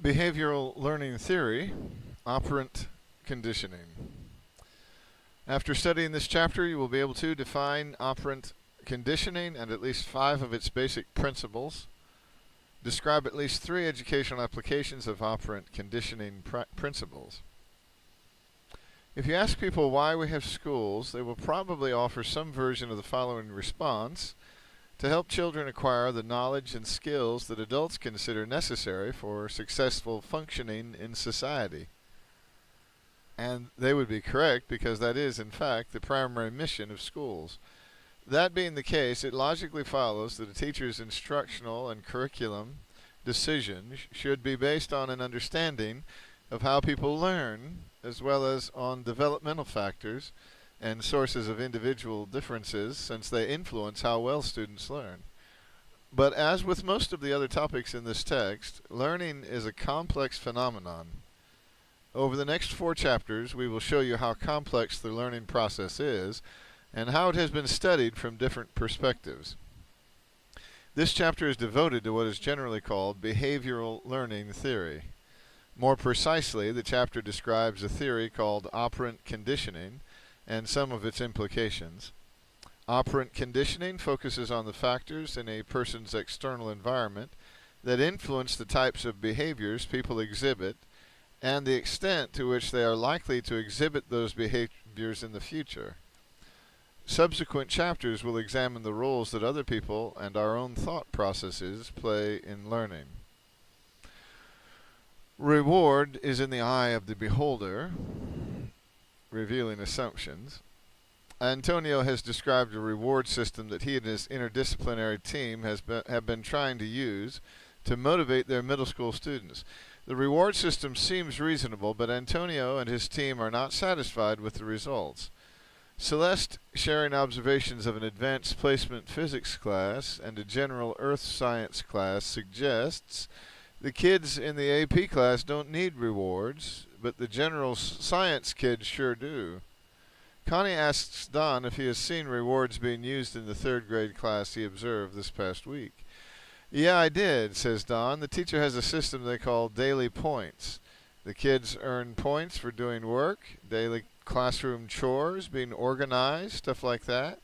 Behavioral learning theory, operant conditioning. After studying this chapter, you will be able to define operant conditioning and at least 5 of its basic principles, describe at least 3 educational applications of operant conditioning principles. If you ask people why we have schools, they will probably offer some version of the following response: to help children acquire the knowledge and skills that adults consider necessary for successful functioning in society. And they would be correct, because that is, in fact, the primary mission of schools. That being the case, it logically follows that a teacher's instructional and curriculum decision should be based on an understanding of how people learn, as well as on developmental factors and sources of individual differences, since they influence how well students learn. But as with most of the other topics in this text, learning is a complex phenomenon. Over the next 4 chapters, we will show you how complex the learning process is and how it has been studied from different perspectives. This chapter is devoted to what is generally called behavioral learning theory. More precisely, the chapter describes a theory called operant conditioning and some of its implications. Operant conditioning focuses on the factors in a person's external environment that influence the types of behaviors people exhibit and the extent to which they are likely to exhibit those behaviors in the future. Subsequent chapters will examine the roles that other people and our own thought processes play in learning. Reward is in the eye of the beholder, revealing assumptions. Antonio has described a reward system that he and his interdisciplinary team have been trying to use to motivate their middle school students. The reward system seems reasonable, but Antonio and his team are not satisfied with the results. Celeste, sharing observations of an advanced placement physics class and a general earth science class, suggests the kids in the AP class don't need rewards, but the general science kids sure do. Connie asks Don if he has seen rewards being used in the 3rd grade class he observed this past week. "Yeah, I did," says Don. "The teacher has a system they call daily points. The kids earn points for doing work, daily classroom chores, being organized, stuff like that.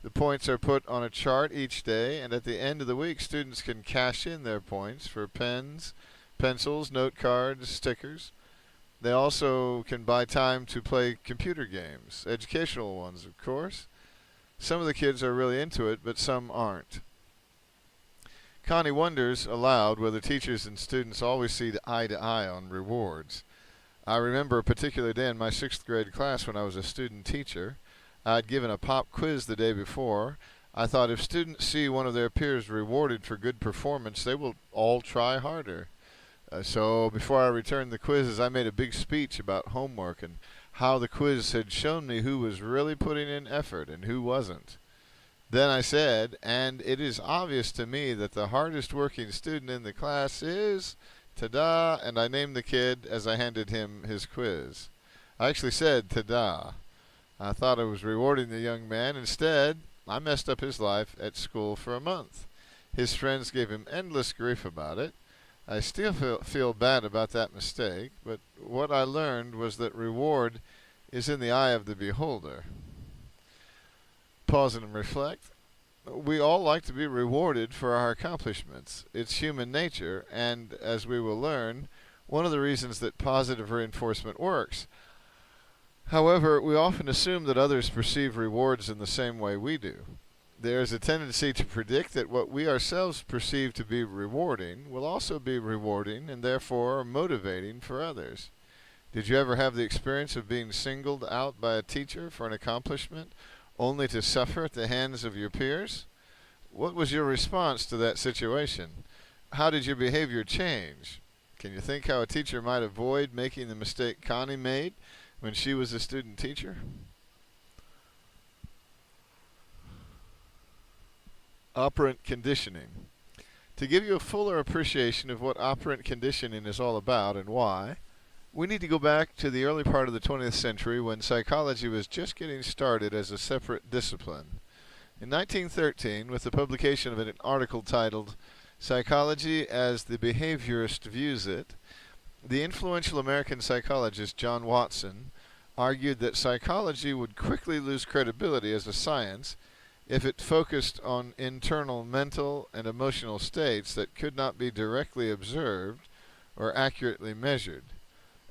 The points are put on a chart each day, and at the end of the week, students can cash in their points for pens, pencils, note cards, stickers. They also can buy time to play computer games, educational ones, of course. Some of the kids are really into it, but some aren't." Connie wonders aloud whether teachers and students always see eye to eye on rewards. "I remember a particular day in my 6th grade class when I was a student teacher. I'd given a pop quiz the day before. I thought if students see one of their peers rewarded for good performance, they will all try harder. So before I returned the quizzes, I made a big speech about homework and how the quiz had shown me who was really putting in effort and who wasn't. Then I said, and it is obvious to me that the hardest working student in the class is, ta-da, and I named the kid as I handed him his quiz. I actually said ta-da. I thought I was rewarding the young man. Instead, I messed up his life at school for a month. His friends gave him endless grief about it. I still feel bad about that mistake, but what I learned was that reward is in the eye of the beholder." Pause and reflect. We all like to be rewarded for our accomplishments. It's human nature, and as we will learn, one of the reasons that positive reinforcement works. However, we often assume that others perceive rewards in the same way we do. There is a tendency to predict that what we ourselves perceive to be rewarding will also be rewarding and therefore motivating for others. Did you ever have the experience of being singled out by a teacher for an accomplishment only to suffer at the hands of your peers? What was your response to that situation? How did your behavior change? Can you think how a teacher might avoid making the mistake Connie made when she was a student teacher? Operant conditioning. To give you a fuller appreciation of what operant conditioning is all about and why, we need to go back to the early part of the 20th century when psychology was just getting started as a separate discipline. In 1913, with the publication of an article titled Psychology as the behaviorist views it. The influential American psychologist John Watson argued that psychology would quickly lose credibility as a science if it focused on internal mental and emotional states that could not be directly observed or accurately measured.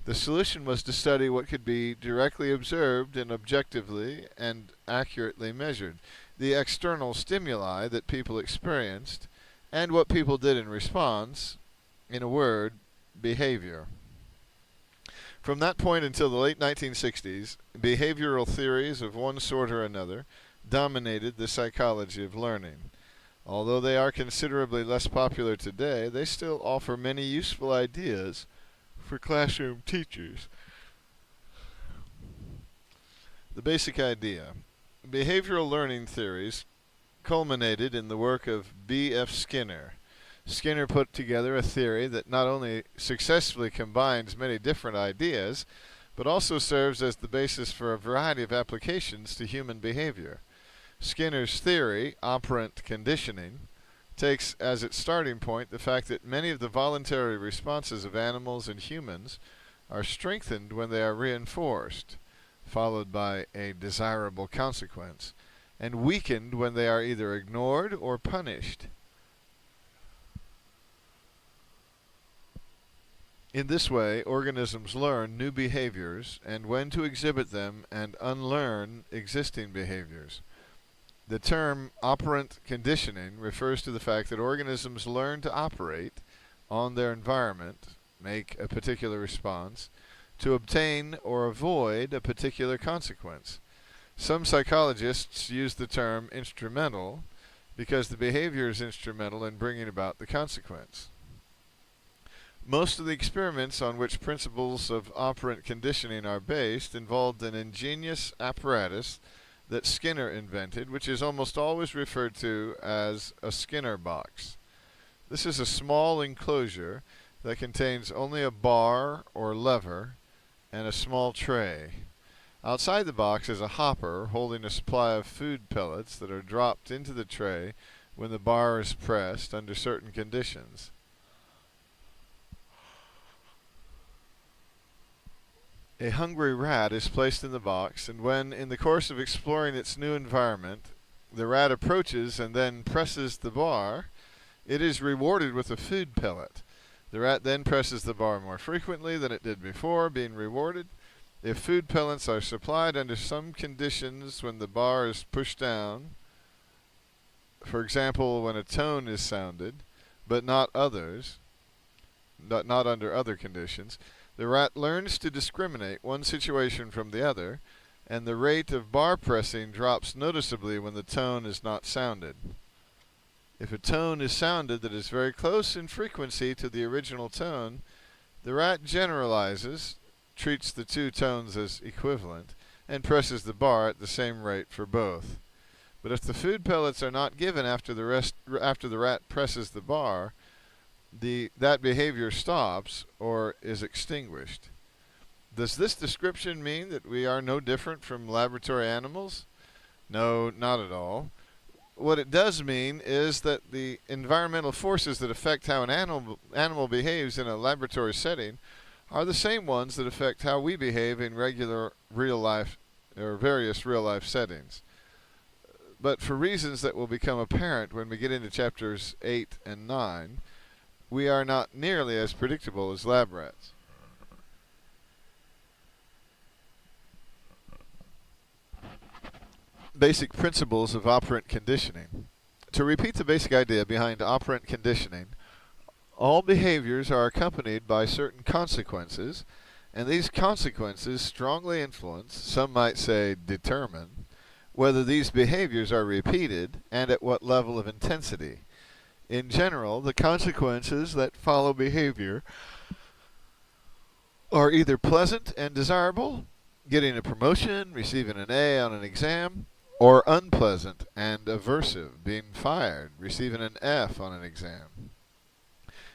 The solution was to study what could be directly observed and objectively and accurately measured, the external stimuli that people experienced, and what people did in response, in a word, behavior. From that point until the late 1960s, behavioral theories of one sort or another dominated the psychology of learning. Although they are considerably less popular today, they still offer many useful ideas for classroom teachers. The basic idea. Behavioral learning theories culminated in the work of B.F. Skinner. Skinner put together a theory that not only successfully combines many different ideas, but also serves as the basis for a variety of applications to human behavior. Skinner's theory, operant conditioning, takes as its starting point the fact that many of the voluntary responses of animals and humans are strengthened when they are reinforced, followed by a desirable consequence, and weakened when they are either ignored or punished. In this way, organisms learn new behaviors and when to exhibit them and unlearn existing behaviors. The term operant conditioning refers to the fact that organisms learn to operate on their environment, make a particular response, to obtain or avoid a particular consequence. Some psychologists use the term instrumental because the behavior is instrumental in bringing about the consequence. Most of the experiments on which principles of operant conditioning are based involved an ingenious apparatus that Skinner invented, which is almost always referred to as a Skinner box. This is a small enclosure that contains only a bar or lever and a small tray. Outside the box is a hopper holding a supply of food pellets that are dropped into the tray when the bar is pressed under certain conditions. A hungry rat is placed in the box, and when, in the course of exploring its new environment, the rat approaches and then presses the bar, it is rewarded with a food pellet. The rat then presses the bar more frequently than it did before, being rewarded. If food pellets are supplied under some conditions when the bar is pushed down, for example, when a tone is sounded, but not others, not under other conditions, the rat learns to discriminate one situation from the other, and the rate of bar pressing drops noticeably when the tone is not sounded. If a tone is sounded that is very close in frequency to the original tone, the rat generalizes, treats the two tones as equivalent, and presses the bar at the same rate for both. But if the food pellets are not given after the rat presses the bar, that behavior stops or is extinguished. Does this description mean that we are no different from laboratory animals? No, not at all. What it does mean is that the environmental forces that affect how an animal behaves in a laboratory setting are the same ones that affect how we behave in regular real life or various real life settings. But for reasons that will become apparent when we get into chapters 8 and 9, we are not nearly as predictable as lab rats. Basic principles of operant conditioning. To repeat the basic idea behind operant conditioning, all behaviors are accompanied by certain consequences, and these consequences strongly influence, some might say determine, whether these behaviors are repeated and at what level of intensity. In general, the consequences that follow behavior are either pleasant and desirable, getting a promotion, receiving an A on an exam, or unpleasant and aversive, being fired, receiving an F on an exam.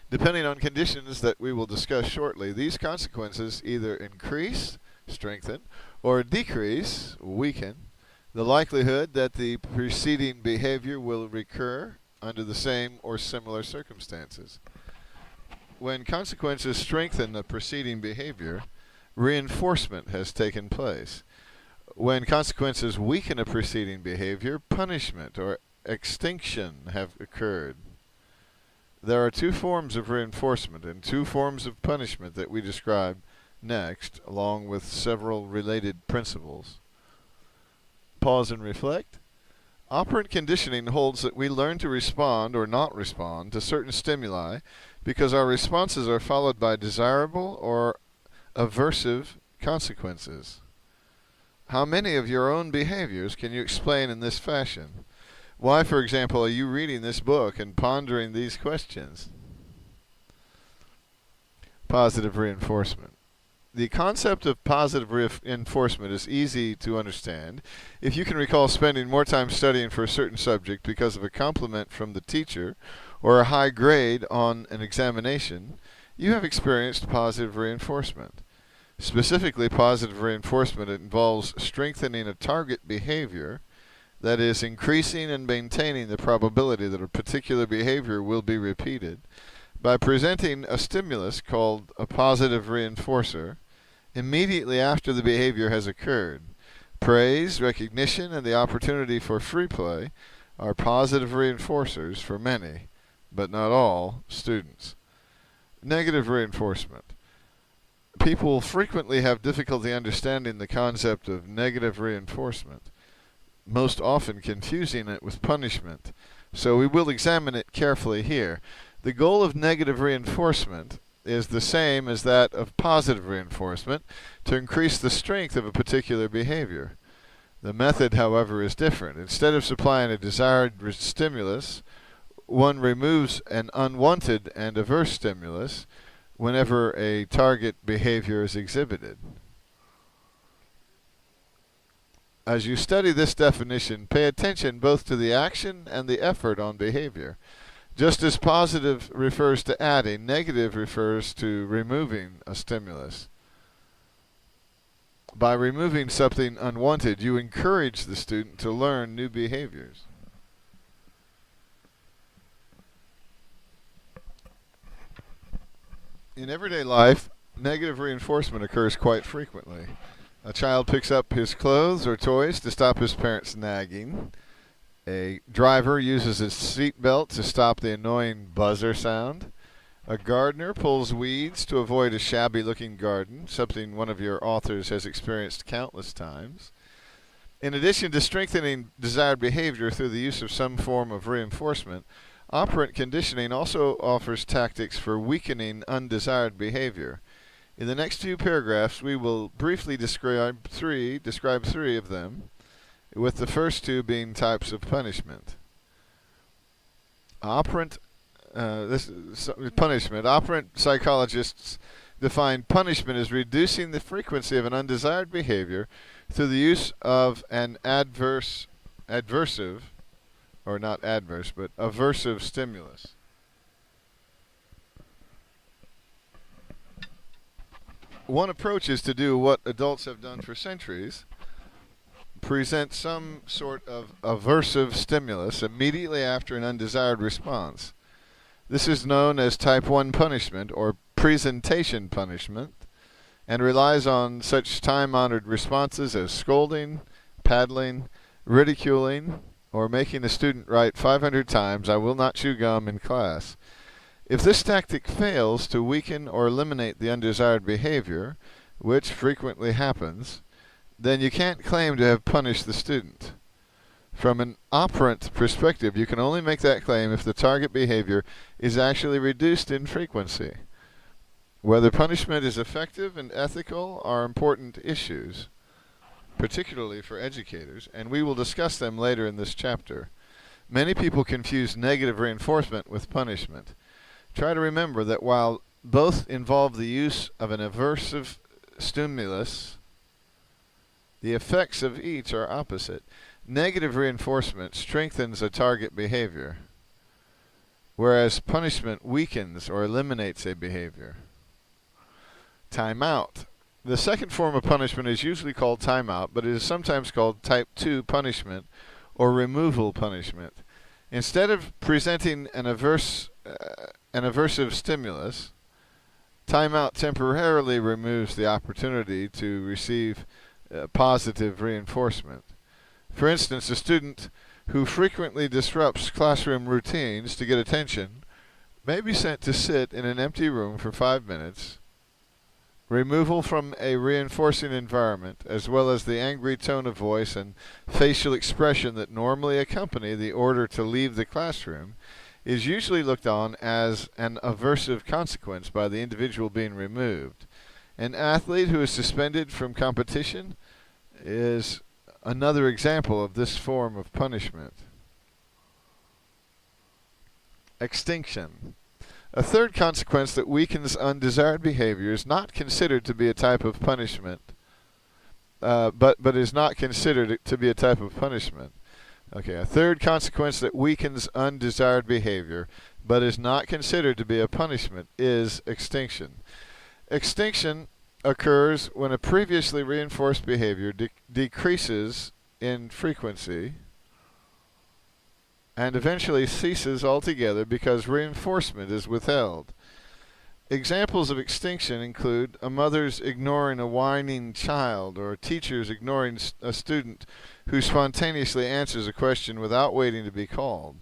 Depending on conditions that we will discuss shortly, these consequences either increase, strengthen, or decrease, weaken, the likelihood that the preceding behavior will recur, under the same or similar circumstances. When consequences strengthen the preceding behavior, reinforcement has taken place. When consequences weaken a preceding behavior, punishment or extinction have occurred. There are two forms of reinforcement and two forms of punishment that we describe next, along with several related principles. Pause and reflect. Operant conditioning holds that we learn to respond or not respond to certain stimuli because our responses are followed by desirable or aversive consequences. How many of your own behaviors can you explain in this fashion? Why, for example, are you reading this book and pondering these questions? Positive reinforcement. The concept of positive reinforcement is easy to understand if you can recall spending more time studying for a certain subject because of a compliment from the teacher or a high grade on an examination. You have experienced positive reinforcement. Specifically, positive reinforcement involves strengthening a target behavior, that is, increasing and maintaining the probability that a particular behavior will be repeated, by presenting a stimulus called a positive reinforcer immediately after the behavior has occurred. Praise, recognition, and the opportunity for free play are positive reinforcers for many, but not all, students. Negative reinforcement. People frequently have difficulty understanding the concept of negative reinforcement, most often confusing it with punishment. So we will examine it carefully here. The goal of negative reinforcement is the same as that of positive reinforcement, to increase the strength of a particular behavior. The method, however, is different. Instead of supplying a desired stimulus, one removes an unwanted and averse stimulus whenever a target behavior is exhibited. As you study this definition, pay attention both to the action and the effort on behavior. Just as positive refers to adding, negative refers to removing a stimulus. By removing something unwanted, you encourage the student to learn new behaviors. In everyday life, negative reinforcement occurs quite frequently. A child picks up his clothes or toys to stop his parents' nagging. A driver uses his seatbelt to stop the annoying buzzer sound. A gardener pulls weeds to avoid a shabby-looking garden, something one of your authors has experienced countless times. In addition to strengthening desired behavior through the use of some form of reinforcement, operant conditioning also offers tactics for weakening undesired behavior. In the next few paragraphs, we will briefly describe three of them, with the first two being types of punishment. Operant psychologists define punishment as reducing the frequency of an undesired behavior through the use of an aversive stimulus. One approach is to do what adults have done for centuries: present some sort of aversive stimulus immediately after an undesired response. This is known as type 1 punishment or presentation punishment, and relies on such time-honored responses as scolding, paddling, ridiculing, or making a student write 500 times, "I will not chew gum," in class. If this tactic fails to weaken or eliminate the undesired behavior, which frequently happens, then you can't claim to have punished the student. From an operant perspective, you can only make that claim if the target behavior is actually reduced in frequency. Whether punishment is effective and ethical are important issues, particularly for educators, and we will discuss them later in this chapter. Many people confuse negative reinforcement with punishment. Try to remember that while both involve the use of an aversive stimulus, the effects of each are opposite. Negative reinforcement strengthens a target behavior, whereas punishment weakens or eliminates a behavior. Timeout. The second form of punishment is usually called timeout, but it is sometimes called type 2 punishment or removal punishment. Instead of presenting an aversive stimulus, timeout temporarily removes the opportunity to receive positive reinforcement. For instance, a student who frequently disrupts classroom routines to get attention may be sent to sit in an empty room for 5 minutes. Removal from a reinforcing environment, as well as the angry tone of voice and facial expression that normally accompany the order to leave the classroom, is usually looked on as an aversive consequence by the individual being removed. An athlete who is suspended from competition is another example of this form of punishment. Extinction. A third consequence that weakens undesired behavior is not considered to be a type of punishment, but is not considered to be a type of punishment. Okay, a third consequence that weakens undesired behavior, but is not considered to be a punishment, is extinction. Extinction occurs when a previously reinforced behavior decreases in frequency and eventually ceases altogether because reinforcement is withheld. Examples of extinction include a mother's ignoring a whining child, or teachers ignoring a student who spontaneously answers a question without waiting to be called.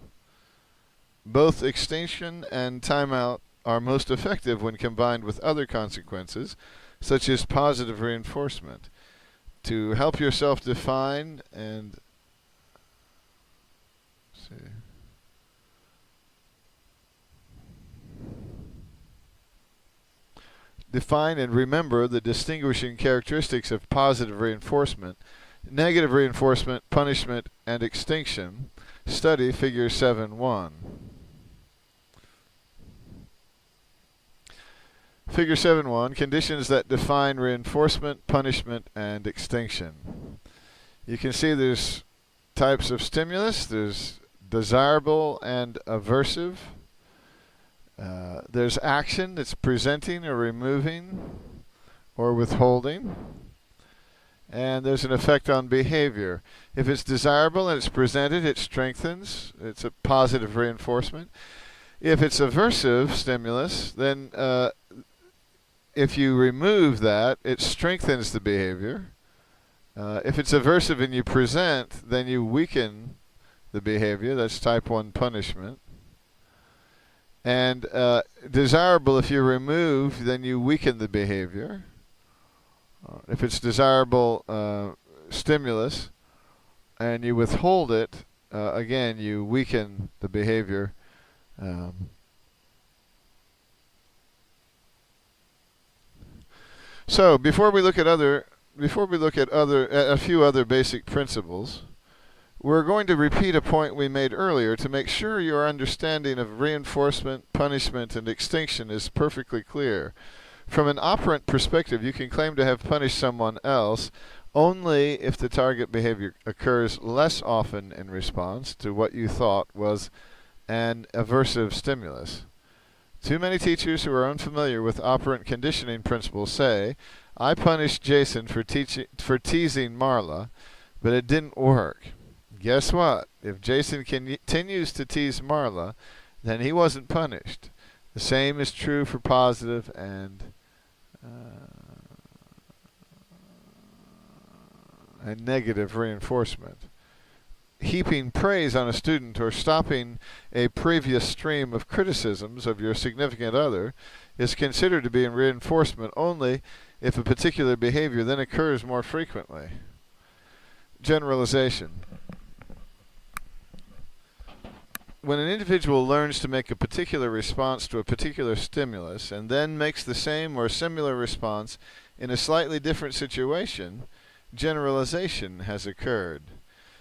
Both extinction and timeout are most effective when combined with other consequences, such as positive reinforcement. To help yourself define and remember the distinguishing characteristics of positive reinforcement, negative reinforcement, punishment, and extinction, study Figure 7.1. Figure 7.1, conditions that define reinforcement, punishment, and extinction. You can see there's types of stimulus. There's desirable and aversive. There's action that's presenting or removing or withholding. And there's an effect on behavior. If it's desirable and it's presented, it strengthens. It's a positive reinforcement. If it's aversive stimulus, then if you remove that, it strengthens the behavior. If it's aversive and you present, then you weaken the behavior. That's type 1 punishment. And desirable, if you remove, then you weaken the behavior. If it's desirable stimulus and you withhold it, again, you weaken the behavior. So before we look at a few other basic principles, we're going to repeat a point we made earlier to make sure your understanding of reinforcement, punishment, and extinction is perfectly clear. From an operant perspective, you can claim to have punished someone else only if the target behavior occurs less often in response to what you thought was an aversive stimulus. Too many teachers who are unfamiliar with operant conditioning principles say, I punished Jason for teasing Marla, but it didn't work. Guess what? If Jason continues to tease Marla, then he wasn't punished. The same is true for positive and negative reinforcement. Heaping praise on a student or stopping a previous stream of criticisms of your significant other is considered to be in reinforcement only if a particular behavior then occurs more frequently. Generalization. When an individual learns to make a particular response to a particular stimulus and then makes the same or similar response in a slightly different situation, generalization has occurred.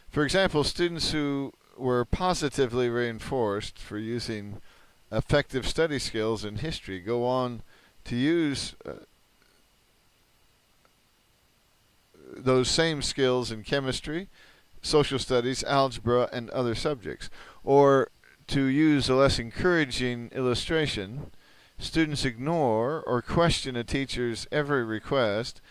For example, students who were positively reinforced for using effective study skills in history go on to use those same skills in chemistry, social studies, algebra, and other subjects. Or, to use a less encouraging illustration, students ignore or question a teacher's every request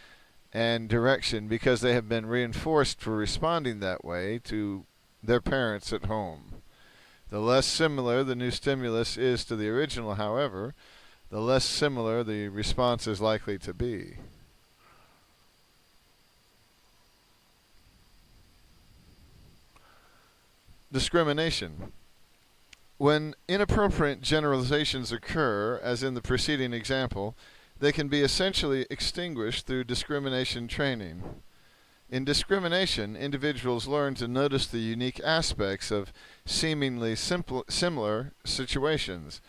and direction because they have been reinforced for responding that way to their parents at home. The less similar the new stimulus is to the original, however, the less similar the response is likely to be. Discrimination. When inappropriate generalizations occur, as in the preceding example, they can be essentially extinguished through discrimination training. In discrimination, individuals learn to notice the unique aspects of seemingly similar situations.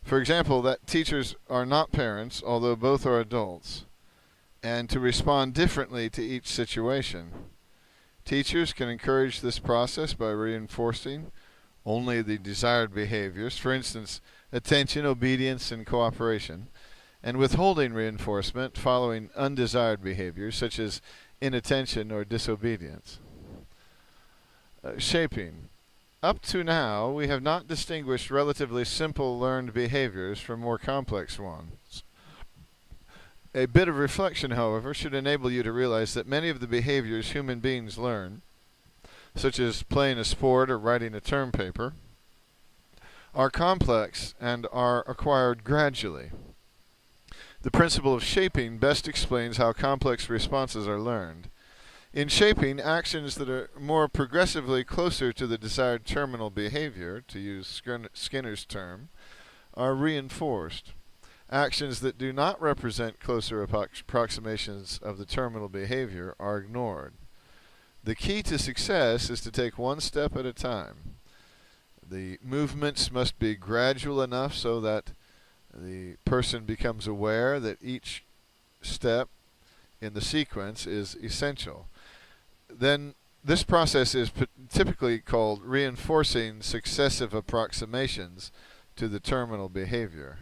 For example, that teachers are not parents, although both are adults, and to respond differently to each situation. Teachers can encourage this process by reinforcing only the desired behaviors, for instance, attention, obedience, and cooperation, and withholding reinforcement following undesired behaviors, such as inattention or disobedience. Shaping. Up to now, we have not distinguished relatively simple learned behaviors from more complex ones. A bit of reflection, however, should enable you to realize that many of the behaviors human beings learn, such as playing a sport or writing a term paper, are complex and are acquired gradually. The principle of shaping best explains how complex responses are learned. In shaping, actions that are more progressively closer to the desired terminal behavior, to use Skinner's term, are reinforced. Actions that do not represent closer approximations of the terminal behavior are ignored. The key to success is to take one step at a time. The movements must be gradual enough so that the person becomes aware that each step in the sequence is essential. Then this process is typically called reinforcing successive approximations to the terminal behavior.